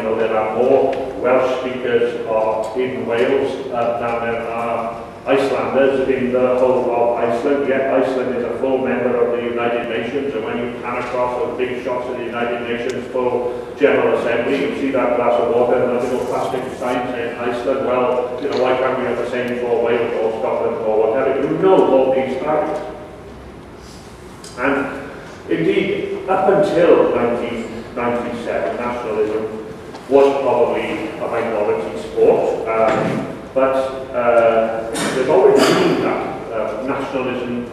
know, there are more Welsh speakers in Wales than there are Icelanders in the whole of Iceland. Yet Iceland is a full member of the United Nations, and when you pan across those big shots of the United Nations full General Assembly, you see that glass of water and a little plastic sign saying Iceland. Well, you know, why can't we have the same for Wales or Scotland or whatever? You know all these facts. And indeed, up until 1997, nationalism was probably a minority sport, but there's always been that nationalism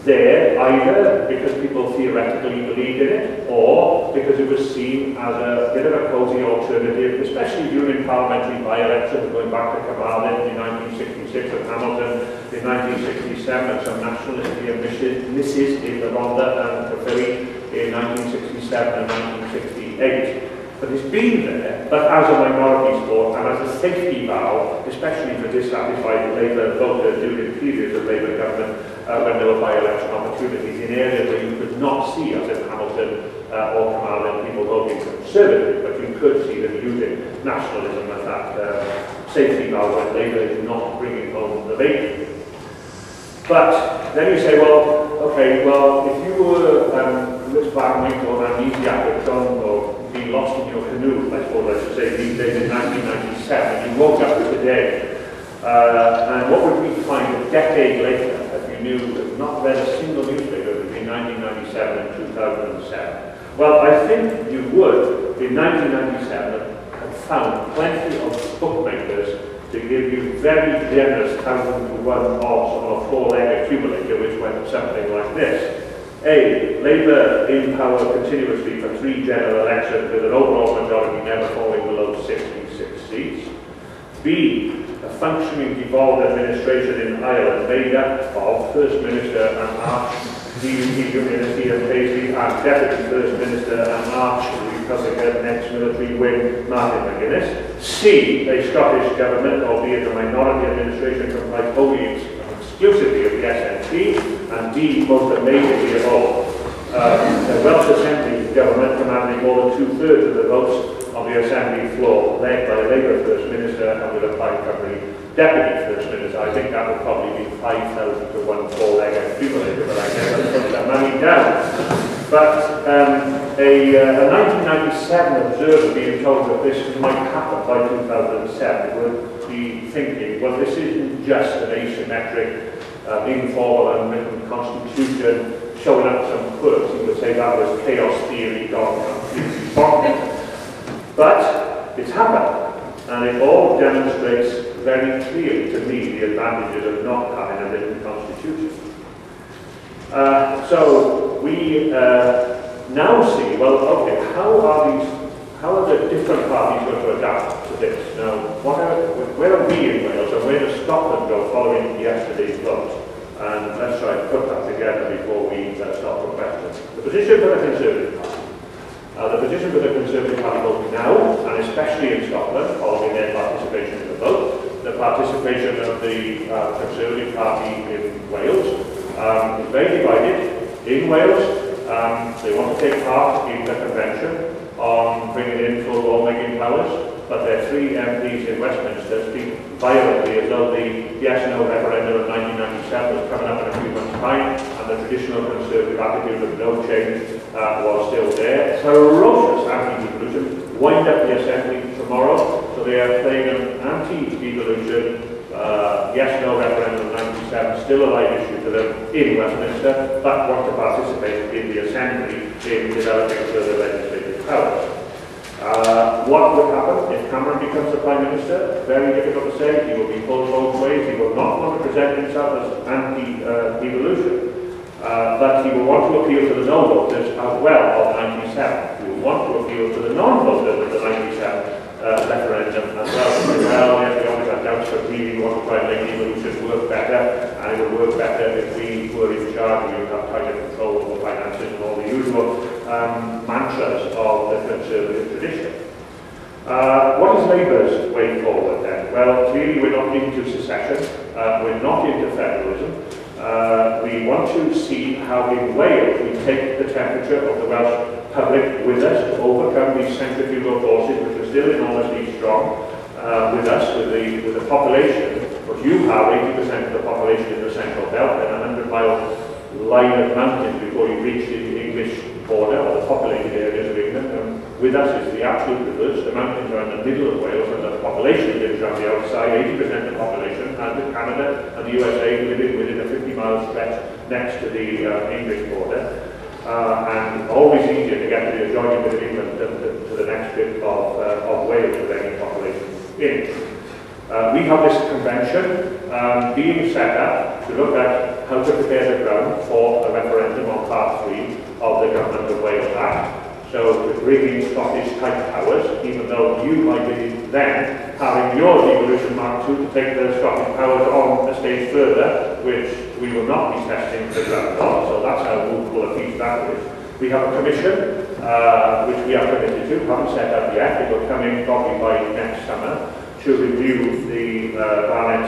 there, either because people theoretically believed in it, or because it was seen as a bit of a cosy alternative, especially during parliamentary by-elections, going back to Carmarthen in 1966 and Hamilton in 1967, and some nationalistic misses in the Rhondda and Caerphilly in 1967 and 1968. But it's been there, but as a minority sport and as a safety valve, especially for dissatisfied Labour voters during periods of Labour government when there were by-election opportunities in areas where you could not see, as in Hamilton or Carmarthen, people voting Conservative, but you could see them using nationalism as that safety valve when Labour is not bringing home the bacon. But then you say, well, okay, well, if you were Rich Barnwing or amnesiac or drunk or being lost in your canoe, I suppose I should say, these days in 1997, and you woke up today, and what would we find a decade later if you knew that not read a single newspaper between 1997 and 2007? Well, I think you would, in 1997, have found plenty of bookmakers to give you very generous 1,000 to 1 odds on a 4-leg accumulator, which went something like this. A, Labour in power continuously for 3 general elections with an overall majority never falling below 66 seats. B, a functioning devolved administration in Ireland made up of First Minister and Arch-DUP Unity and Paisley and Deputy First Minister and Arch-Republican ex-military wing Martin McGuinness. C, a Scottish government, albeit a minority administration comprised wholly exclusively of the SNP. And D, most amazingly of all, the Welsh Assembly government commanding more than 2/3 of the votes on the Assembly floor, led by a Labour First Minister and with a Plaid Cymru Deputy First Minister. I think that would probably be 5,000 to 1 4-leg accumulator, but I guess I'll put that money down. But a 1997 observer being told that this might happen by 2007 would be thinking, well, this isn't just an asymmetric informal and written constitution showing up some quirks. You would say that was chaos theory gone completely bonkers. But it's happened, and it all demonstrates very clearly to me the advantages of not having a written constitution. So we now see, well, okay, how are the different parties going to adapt to this? Now, where are we in Wales, and where does Scotland go following yesterday's vote? And let's try and put that together before we start the question. The position for the Conservative Party. The position for the Conservative Party vote now, and especially in Scotland, following their participation in the vote, the participation of the Conservative Party in Wales is very divided. In Wales, they want to take part in the convention on bringing in full lawmaking powers, but their 3 MPs in Westminster speak violently as though the yes-no referendum of 1997 was coming up in a few months' time, and the traditional Conservative attitude of no change was still there. Ferocious anti-devolution wind up the Assembly tomorrow, so they are playing an anti-devolution yes-no referendum of 1997, still a live issue to them in Westminster, but want to participate in the Assembly in developing further legislative powers. What would happen if Cameron becomes the Prime Minister? Very difficult to say. He will be pulled both ways. He will not want to present himself as anti-devolution, but he will want to appeal to the no-voters as well of 97. He will want to appeal to the non-voters of the 97 referendum as well. Well, yes, we always have doubts, but we want to try and make devolution work better, and it would work better if we were in charge. We would have tighter control over finances and all the usual mantras of the Conservative tradition. What is Labour's way forward then? Well, clearly we're not into secession, we're not into federalism. We want to see how in Wales we take the temperature of the Welsh public with us to overcome these centrifugal forces which are still enormously strong with us, with the population. But you have 80% of the population in the central belt and a 100-mile line of mountains before you reach the English border or the populated areas of England. And with us is the absolute reverse. The mountains are in the middle of Wales and the population lives around the outside. 80% of the population, and with Canada and the USA living within a 50-mile stretch next to the English border. And always easier to get to the adjoining bit of England than to the next bit of Wales with any population in. We have this convention being set up to look at how to prepare the ground for a referendum on Part 3 of the Government of Wales Act. So to bring in Scottish-type powers, even though you might be then having your Devolution Mark 2 to take the Scottish powers on a stage further, which we will not be testing the ground on. So that's how movable a piece that is. We have a commission, which we are committed to, haven't set up yet. It will come in probably by next summer to review the Barnett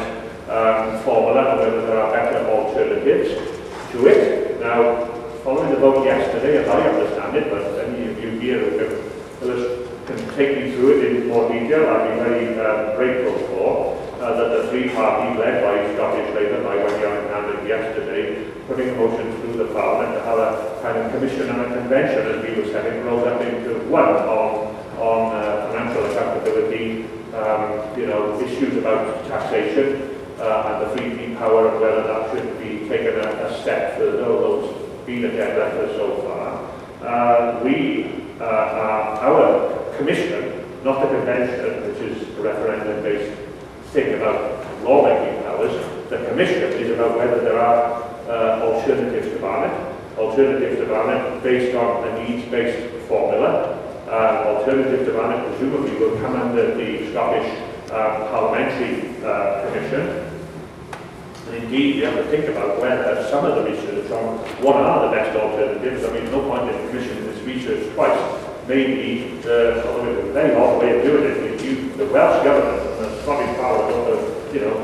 formula and whether there are better alternatives to it. Now, following the vote yesterday, as I understand it, but any of you here who can take me through it in more detail, I'd be very grateful for that the three parties led by Scottish Labour, by Wlesh Labour yesterday, putting a motion through the Parliament to have a kind of commission and a convention, as we were saying, rolled up into one on financial accountability, issues about taxation and the free power and whether that should be taken a step further, although it's been agenda for so far. Our commission, not the convention, which is a referendum-based thing about lawmaking powers, the commission is about whether there are alternatives to Barnett based on a needs-based formula. Alternative to Barnett presumably will come under the Scottish Parliamentary Commission. And indeed, you have to think about whether some of the research on what are the best alternatives. I mean, no point in commissioning this research twice. Maybe, although it's a very odd way of doing it, if the Welsh Government and the Scottish Parliament ought to,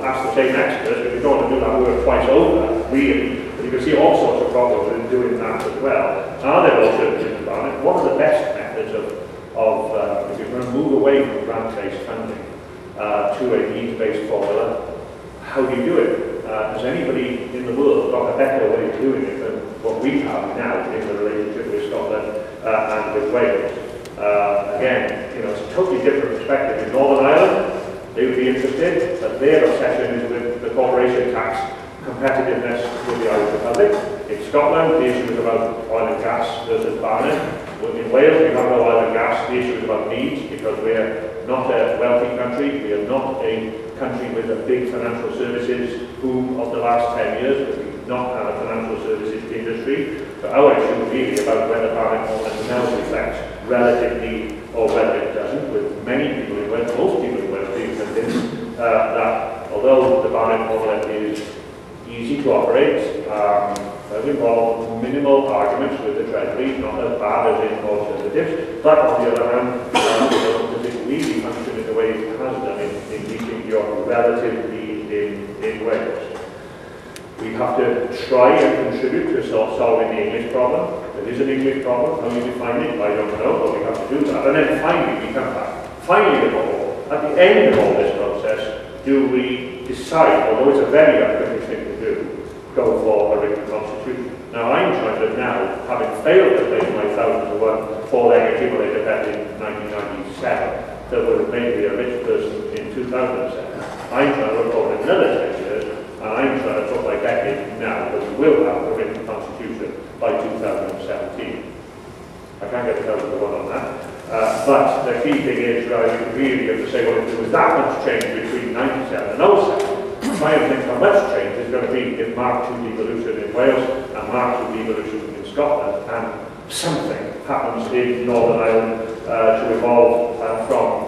ask the same experts, but you don't want to do that work twice over, really. But you can see all sorts of problems in doing that as well. Are there alternatives to Barnett? What are the best methods of if you're going to move away from grant-based funding to a needs-based formula? How do you do it? Has anybody in the world got a better way of doing it than what we have now in the relationship with Scotland and with Wales? Again, it's a totally different perspective. In Northern Ireland, they would be interested, but their obsession is with the corporation tax competitiveness with the Irish Republic. In Scotland, the issue is about oil and gas versus Barnett. In Wales, we have no oil and gas. The issue is about needs, because we're not a wealthy country. We are not a country with a big financial services boom of the last 10 years. We do not have a financial services industry. So our issue is really about whether Barnett now reflects relative need or whether it doesn't, with many people in Wales, most people in Wales being convinced that although the Barnett model is easy to operate, does involve minimal arguments with the Treasury, not as bad as in alternatives, but on the other hand, does it really function in the way it has done in meeting your relative need in Wales? We have to try and contribute to solving the English problem. There is an English problem. How you define it, I don't know, but we have to do that. And then finally, we come back. Finally, at the end of all this process, do we decide, although it's a very uncritical thing to do, go for a written constitution? Now, I'm trying to having failed to place my 1001 four-leg accumulator bet in 1997, that would have made me a rich person in 2007. I'm trying to look over another 10 years, and I'm trying to put my bet in now that we will have a written constitution by 2017. I can't get 1001 on that. But the key thing is, really have to say, well, if there was that much change between 97 and 07, try and think how much change is going to be in Mark 2 devolution in Wales and Mark 2 devolution in Scotland, and something happens in Northern Ireland to evolve from